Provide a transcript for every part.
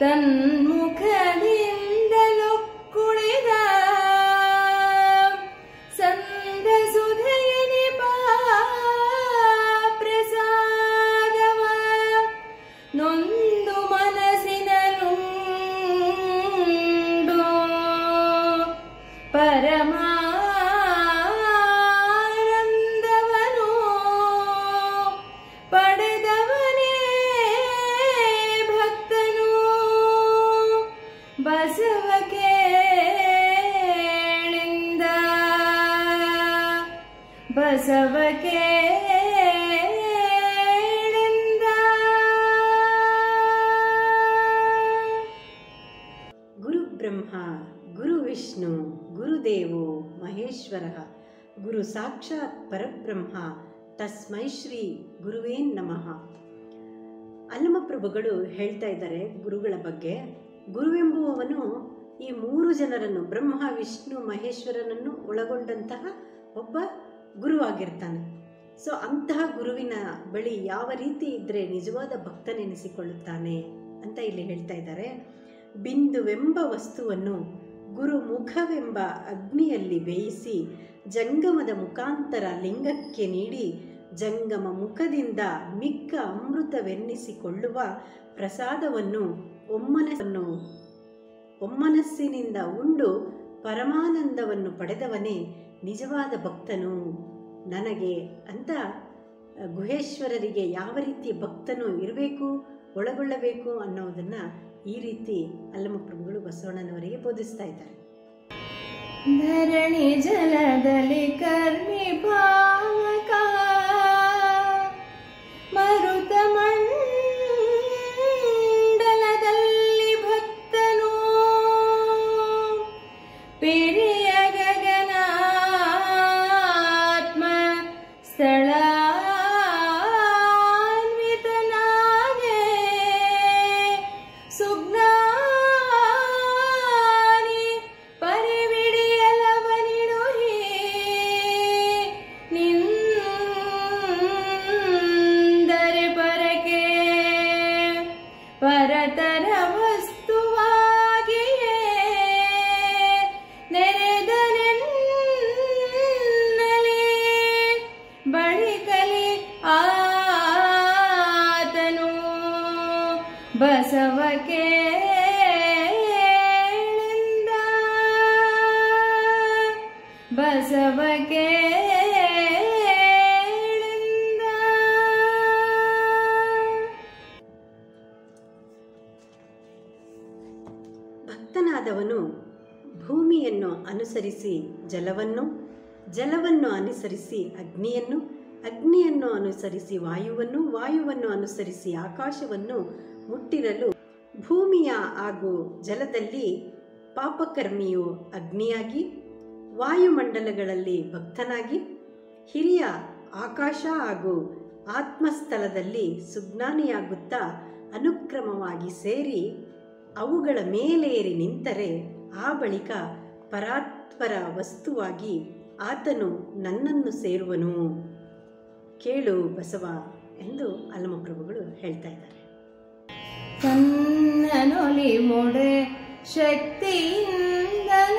ತನ್ಮುಖದಿಂದಲೊಕ್ಕುಳಿದ ಸಂದ ಸುಧೆಯನಿಪ ಪ್ರಸಾದವ ನೊಂದು ಮನಸ್ಸಿನಲುಂಡು ಪರಮಾನಂದವನು ಪಡೆದವನೇ ಭಕ್ತನು ಬಸವ ಕೇಳಿಂದ ಬಸವ ಕೇಳಿಂದ. ಗುರು ಬ್ರಹ್ಮ ಗುರು ವಿಷ್ಣು ಗುರುದೇವೋ ಮಹೇಶ್ವರ ಗುರು ಸಾಕ್ಷಾತ್ ಪರಬ್ರಹ್ಮ ತಸ್ಮೈ ಶ್ರೀ ಗುರುವೇ ನಮಃ. ಅಲ್ಲಮಪ್ರಭುಗಳು ಹೇಳ್ತಾ ಇದ್ದಾರೆ ಗುರುಗಳ ಬಗ್ಗೆ. ಗುರುವೆಂಬುವವನು ಈ ಮೂರು ಜನರನ್ನು ಬ್ರಹ್ಮ ವಿಷ್ಣು ಮಹೇಶ್ವರನನ್ನು ಒಳಗೊಂಡಂತಹ ಒಬ್ಬ ಗುರುವಾಗಿರ್ತಾನೆ. ಸೊ ಅಂತಹ ಗುರುವಿನ ಬಳಿ ಯಾವ ರೀತಿ ಇದ್ದರೆ ನಿಜವಾದ ಭಕ್ತನೆನಿಸಿಕೊಳ್ಳುತ್ತಾನೆ ಅಂತ ಇಲ್ಲಿ ಹೇಳ್ತಾ ಇದ್ದಾರೆ. ಬಿಂದುವೆಂಬ ವಸ್ತುವನ್ನು ಗುರುಮುಖವೆಂಬ ಅಗ್ನಿಯಲ್ಲಿ ಬೇಯಿಸಿ ಜಂಗಮದ ಮುಖಾಂತರ ಲಿಂಗಕ್ಕೆ ನೀಡಿ ಜಂಗಮ ಮುಖದಿಂದ ಮಿಕ್ಕ ಅಮೃತವೆನ್ನಿಸಿಕೊಳ್ಳುವ ಪ್ರಸಾದವನ್ನು ಒಮ್ಮನಸ್ಸಿನಿಂದ ಉಂಡು ಪರಮಾನಂದವನ್ನು ಪಡೆದವನೇ ನಿಜವಾದ ಭಕ್ತನು ನನಗೆ ಅಂತ ಗುಹೇಶ್ವರರಿಗೆ ಯಾವ ರೀತಿ ಭಕ್ತನು ಇರಬೇಕು ಒಳಗೊಳ್ಳಬೇಕು ಅನ್ನೋದನ್ನು ಈ ರೀತಿ ಅಲ್ಲಮಪ್ರಭುಗಳು ಬಸವಣ್ಣನವರಿಗೆ ಬೋಧಿಸ್ತಾ ಇದ್ದಾರೆ. ಧರಣಿ ಜಲದಲ್ಲಿ ಕರ್ಮಿ ಪಾವಕ ಮರುತ ಮಂಡಲದಲ್ಲಿ ಭಕ್ತನು ಪೆರಿಯ ಗಗನಾತ್ಮ ಸ್ಥಳಾನ್ವಿತನಾಗೆ ಸುಜ್ಞಾನಿ ಪರಿವಿಡಿಯಲವನಿಡುಹಿ ನಿಂದರೆ ಪರಕೆ ಪರತರ ವಸ್ತುವಾಗಿಯೇ ನೆರೆದನೆನ್ನಲಿ ಬಳಿಕಲಿ ಆತನು ಬಸವ ಕೇಳಿಂದ ಬಸವ ಕೇಳಿಂದ. ಭಕ್ತನಾದವನು ಭೂಮಿಯನ್ನು ಅನುಸರಿಸಿ ಜಲವನ್ನು, ಜಲವನ್ನು ಅನುಸರಿಸಿ ಅಗ್ನಿಯನ್ನು, ಅಗ್ನಿಯನ್ನು ಅನುಸರಿಸಿ ವಾಯುವನ್ನು, ವಾಯುವನ್ನು ಅನುಸರಿಸಿ ಆಕಾಶವನ್ನು ಮುಟ್ಟಿರಲು ಭೂಮಿಯ ಹಾಗೂ ಜಲದಲ್ಲಿ ಪಾಪಕರ್ಮಿಯು ಅಗ್ನಿಯಾಗಿ, ವಾಯುಮಂಡಲಗಳಲ್ಲಿ ಭಕ್ತನಾಗಿ, ಹಿರಿಯ ಆಕಾಶ ಹಾಗೂ ಆತ್ಮಸ್ಥಳದಲ್ಲಿ ಸುಜ್ಞಾನಿಯಾಗುತ್ತಾ ಅನುಕ್ರಮವಾಗಿ ಸೇರಿ ಅವುಗಳ ಮೇಲೇರಿ ನಿಂತರೆ ಆ ಬಳಿಕ ಪರಾತ್ಪರ ವಸ್ತುವಾಗಿ ಆತನು ನನ್ನನ್ನು ಸೇರುವನು. ಕೇಳು ಬಸವ ಎಂದು ಅಲ್ಲಮಪ್ರಭುಗಳು ಹೇಳ್ತಾ ಇದ್ದಾರೆ. ತನ್ನನೊಲಿ ಮೊಡೆ ಶಕ್ತಿಯಿಂದಲ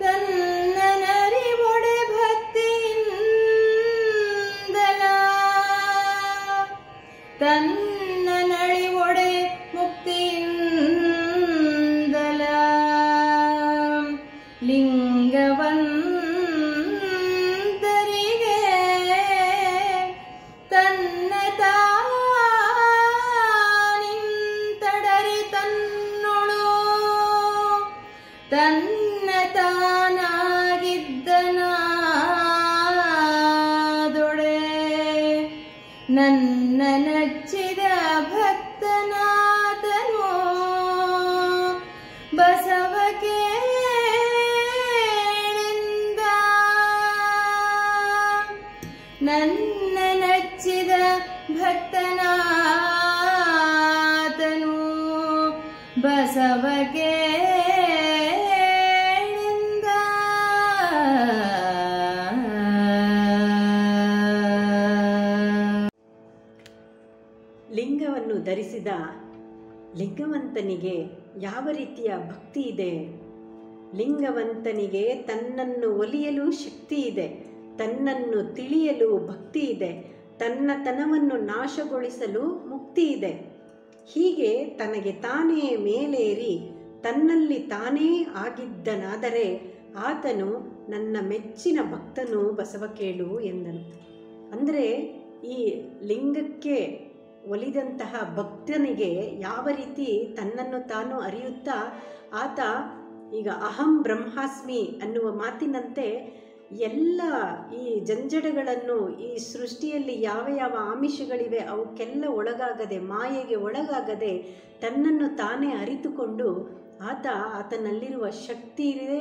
ತನ್ನನರಿ ಮೊಡೆ ಭಕ್ತಿಯಿಂದಲ ತನ್ನನಳಿ ಮೊಡೆ ಮುಕ್ತಿಯಿಂದಲ ಲಿಂಗವಂತರಿಗೆ ತನ್ನ ತಾನಿಂತಡರಿ ತನ್ನೊಳು ತನ್ನ ತಾನಾಗಿದ್ದನಾದೊಡೆ ನನ್ನ ನಚ್ಚಿದ ಭಕ್ತನಾದನು ಬಸವ ಕೇಳಿಂದ ನನ್ನ ನಚ್ಚಿದ ಭಕ್ತನಾದನು ಬಸವ ಕೇಳಿಂದ. ಲಿಂಗವನ್ನು ಧರಿಸಿದ ಲಿಂಗವಂತನಿಗೆ ಯಾವ ರೀತಿಯ ಭಕ್ತಿ ಇದೆ? ಲಿಂಗವಂತನಿಗೆ ತನ್ನನ್ನು ಒಲಿಯಲು ಶಕ್ತಿ ಇದೆ, ತನ್ನನ್ನು ತಿಳಿಯಲು ಭಕ್ತಿ ಇದೆ, ತನ್ನತನವನ್ನು ನಾಶಗೊಳಿಸಲು ಮುಕ್ತಿ ಇದೆ. ಹೀಗೆ ತನಗೆ ತಾನೇ ಮೇಲೇರಿ ತನ್ನಲ್ಲಿ ತಾನೇ ಆಗಿದ್ದನಾದರೆ ಆತನು ನನ್ನ ಮೆಚ್ಚಿನ ಭಕ್ತನು ಬಸವ ಕೇಳು ಎಂದನು. ಅಂದರೆ ಈ ಲಿಂಗಕ್ಕೆ ಒಲಿದಂತಹ ಭಕ್ತನಿಗೆ ಯಾವ ರೀತಿ ತನ್ನನ್ನು ತಾನು ಅರಿಯುತ್ತಾ ಆತ ಈಗ ಅಹಂ ಬ್ರಹ್ಮಾಸ್ಮಿ ಅನ್ನುವ ಮಾತಿನಂತೆ ಎಲ್ಲ ಈ ಜಂಜಡಗಳನ್ನು, ಈ ಸೃಷ್ಟಿಯಲ್ಲಿ ಯಾವ ಯಾವ ಆಮಿಷಗಳಿವೆ ಅವಕ್ಕೆಲ್ಲ ಒಳಗಾಗದೆ, ಮಾಯೆಗೆ ಒಳಗಾಗದೆ ತನ್ನನ್ನು ತಾನೇ ಅರಿತುಕೊಂಡು ಆತನಲ್ಲಿರುವ ಶಕ್ತಿ ಇದೆ,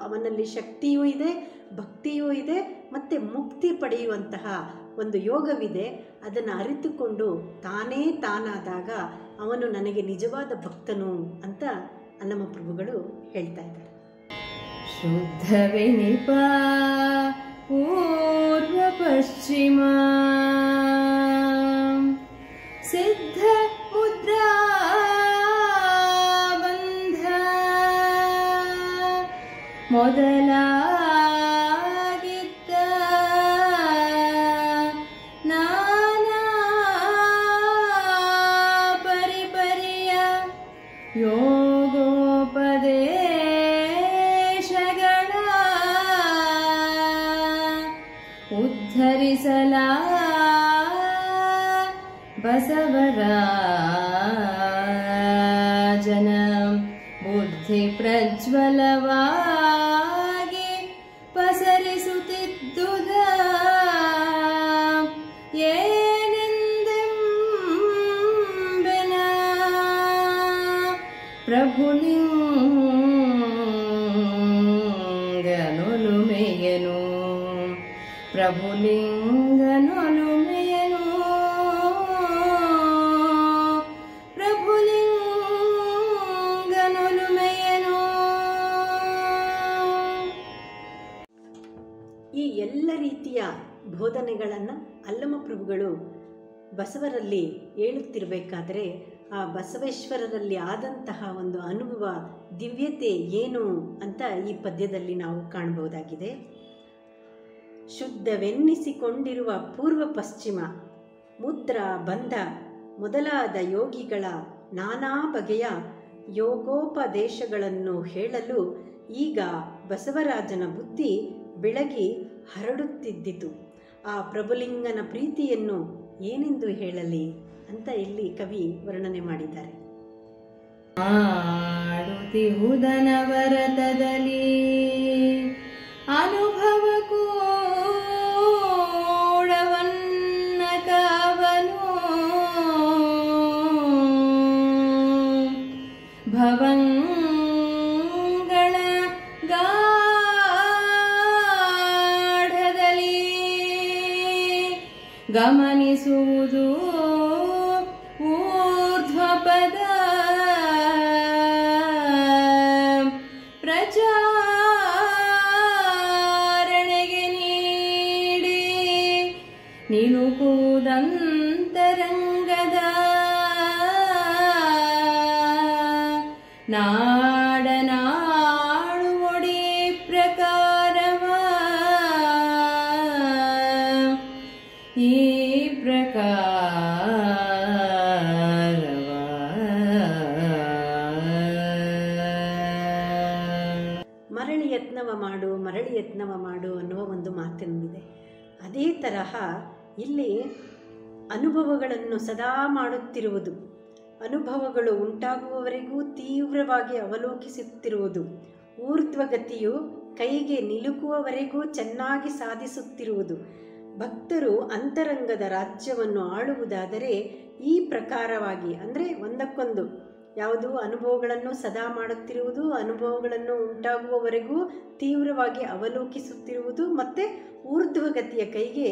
ಅವನಲ್ಲಿ ಶಕ್ತಿಯೂ ಇದೆ, ಭಕ್ತಿಯೂ ಇದೆ, ಮತ್ತು ಮುಕ್ತಿ ಪಡೆಯುವಂತಹ ಒಂದು ಯೋಗವಿದೆ. ಅದನ್ನು ಅರಿತುಕೊಂಡು ತಾನೇ ತಾನಾದಾಗ ಅವನು ನನಗೆ ನಿಜವಾದ ಭಕ್ತನು ಅಂತ ಅಲ್ಲಮಪ್ರಭುಗಳು ಹೇಳ್ತಾ ಇದ್ದಾರೆ. ಶುದ್ಧವೆನಿಪ ಪೂರ್ವ ಪಶ್ಚಿಮ ಸಿದ್ಧ ಮುದ್ರಾ ಬಂಧ ಮೊದಲಾಗಿದ್ದ ನಾನಾ ಪರಿಪರಿಯ ಯೋಗೋಪದೇಶಗಳ ಉದ್ಧರಿಸಲ ಬಸವರಾಜನ ಬುದ್ಧಿ ಪ್ರಜ್ವಲವಾಗಿ ಪಸರಿಸುತ್ತಿದ್ದುದ ಏನೆಂದೆಂಬೆನ ಪ್ರಭುಲಿಂಗನೊಲುಮೆಯನು ಪ್ರಭುಲಿಂಗನೊಲುಮೆಯನು ಪ್ರಭುಲಿಂಗನೊಲುಮೆಯನು. ಈ ಎಲ್ಲ ರೀತಿಯ ಬೋಧನೆಗಳನ್ನು ಅಲ್ಲಮಪ್ರಭುಗಳು ಬಸವರಲ್ಲಿ ಹೇಳುತ್ತಿರಬೇಕಾದರೆ ಆ ಬಸವೇಶ್ವರರಲ್ಲಿ ಆದಂತಹ ಒಂದು ಅನುಭವ, ದಿವ್ಯತೆ ಏನು ಅಂತ ಈ ಪದ್ಯದಲ್ಲಿ ನಾವು ಕಾಣಬಹುದಾಗಿದೆ. ಶುದ್ಧವೆನ್ನಿಸಿಕೊಂಡಿರುವ ಪೂರ್ವ ಪಶ್ಚಿಮ, ಮುದ್ರಾ ಬಂಧ ಮೊದಲಾದ ಯೋಗಿಗಳ ನಾನಾ ಬಗೆಯ ಯೋಗೋಪದೇಶಗಳನ್ನು ಹೇಳಲು ಈಗ ಬಸವರಾಜನ ಬುದ್ಧಿ ಬೆಳಗಿ ಹರಡುತ್ತಿದ್ದಿತು. ಆ ಪ್ರಭುಲಿಂಗನ ಪ್ರೀತಿಯನ್ನು ಏನೆಂದು ಹೇಳಲಿ ಅಂತ ಇಲ್ಲಿ ಕವಿ ವರ್ಣನೆ ಮಾಡಿದ್ದಾರೆ. ಆಡುತ್ತಿಹುದನವರತದಲ್ಲಿ ಅನುಭವ ಕೂಡವನ್ನ ಕಾವನು ಭವಂಗಳ ಗಾಢದಲ್ಲಿ ಗಮನಿಸುವುದು ಊರ್ಧ್ವಪದ ಪ್ರಚಾರಣೆಗೆ ನೀಡಿ ನಿಲುಕುವುದಂತರಂಗದ ನಾಡನಾಳುವೊಡಿ ಪ್ರಕಾರವ ಈ ಪ್ರಕಾರವ ಮರಳಿ ಯತ್ನವ ಮಾಡು ಅನ್ನುವ ಒಂದು ಮಾತಿನಿದೆ. ಅದೇ ತರಹ ಇಲ್ಲಿ ಅನುಭವಗಳನ್ನು ಸದಾ ಮಾಡುತ್ತಿರುವುದು, ಅನುಭವಗಳು ಉಂಟಾಗುವವರೆಗೂ ತೀವ್ರವಾಗಿ ಅವಲೋಕಿಸುತ್ತಿರುವುದು, ಊರ್ಧ್ವಗತಿಯು ಕೈಗೆ ನಿಲುಕುವವರೆಗೂ ಚೆನ್ನಾಗಿ ಸಾಧಿಸುತ್ತಿರುವುದು. ಭಕ್ತರು ಅಂತರಂಗದ ರಾಜ್ಯವನ್ನು ಆಳುವುದಾದರೆ ಈ ಪ್ರಕಾರವಾಗಿ, ಅಂದರೆ ಒಂದಕ್ಕೊಂದು ಯಾವುದು ಅನುಭವಗಳನ್ನು ಸದಾ ಮಾಡುತ್ತಿರುವುದು, ಅನುಭವಗಳನ್ನು ಉಂಟಾಗುವವರೆಗೂ ತೀವ್ರವಾಗಿ ಅವಲೋಕಿಸುತ್ತಿರುವುದು, ಮತ್ತು ಊರ್ಧ್ವಗತಿಯ ಕೈಗೆ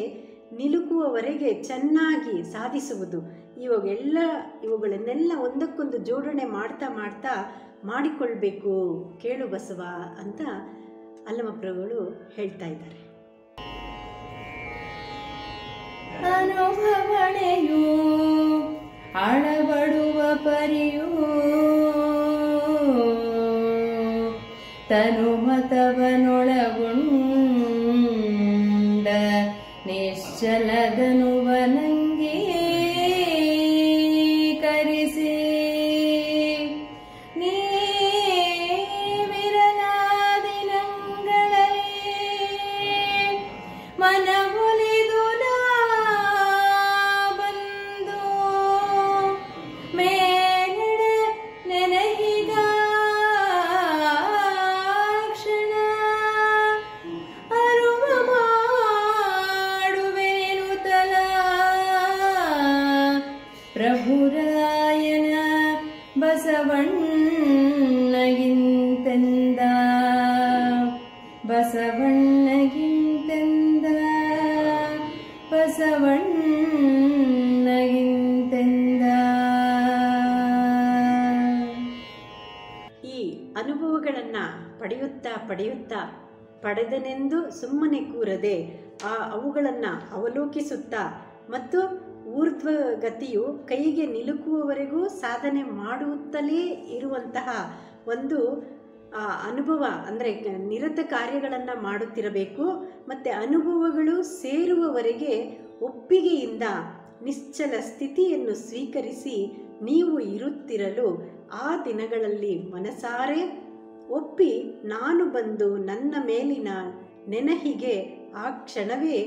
ನಿಲುಕುವವರೆಗೆ ಚೆನ್ನಾಗಿ ಸಾಧಿಸುವುದು. ಇವುಗಳನ್ನೆಲ್ಲ ಒಂದಕ್ಕೊಂದು ಜೋಡಣೆ ಮಾಡ್ತಾ ಮಾಡಿಕೊಳ್ಬೇಕು ಕೇಳು ಬಸವ ಅಂತ ಅಲ್ಲಮಪ್ರಭುಗಳು ಹೇಳ್ತಾ ಇದ್ದಾರೆ. ಅನುಭವಣೆಯು ತನುಮತವನೊಳಗೊಂಡ ನಿಶ್ಚಲದನುವನಂಗೀಕರಿಸಿ ನೀ ವಿರಲಾದಿನಂಗಳಲ್ಲಿ ಮನವೊಲಿದು ನಾ ಬಂದು ಮೇಲಡೆ ನೆನಹಿದ ಕ್ಷಣ ಅರುವ ಮಾಡುವೆನು ತಲ ಪ್ರಭುರಾಯನ ಬಸವಣ್ಣಗಿಂತೆಂದ ಬಸವಣ್ಣಗಿಂತೆಂದ ಬಸವಣ್ಣಗಿಂತೆಂದ. ಈ ಅನುಭವಗಳನ್ನು ಪಡೆಯುತ್ತಾ ಪಡೆದನೆಂದು ಸುಮ್ಮನೆ ಕೂರದೆ ಅವುಗಳನ್ನು ಅವಲೋಕಿಸುತ್ತಾ ಮತ್ತು ಊರ್ಧ್ವಗತಿಯು ಕೈಗೆ ನಿಲುಕುವವರೆಗೂ ಸಾಧನೆ ಮಾಡುತ್ತಲೇ ಇರುವಂತಹ ಒಂದು ಅನುಭವ, ಅಂದರೆ ನಿರತ ಕಾರ್ಯಗಳನ್ನು ಮಾಡುತ್ತಿರಬೇಕು. ಮತ್ತು ಅನುಭವಗಳು ಸೇರುವವರೆಗೆ ಒಪ್ಪಿಗೆಯಿಂದ ನಿಶ್ಚಲ ಸ್ಥಿತಿಯನ್ನು ಸ್ವೀಕರಿಸಿ ನೀವು ಇರುತ್ತಿರಲು ಆ ದಿನಗಳಲ್ಲಿ ಮನಸಾರೆ ಒಪ್ಪಿ ನಾನು ಬಂದು ನನ್ನ ಮೇಲಿನ ನೆನಹಿಗೆ ಆ ಕ್ಷಣವೇ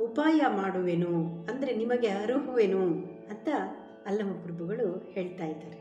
ಉಪಾಯ ಮಾಡುವೆನು, ಅಂದರೆ ನಿಮಗೆ ಅರುಹುವೆನು ಅಂತ ಅಲ್ಲಮ ಪ್ರಭುಗಳು ಹೇಳ್ತಾ ಇದ್ದಾರೆ.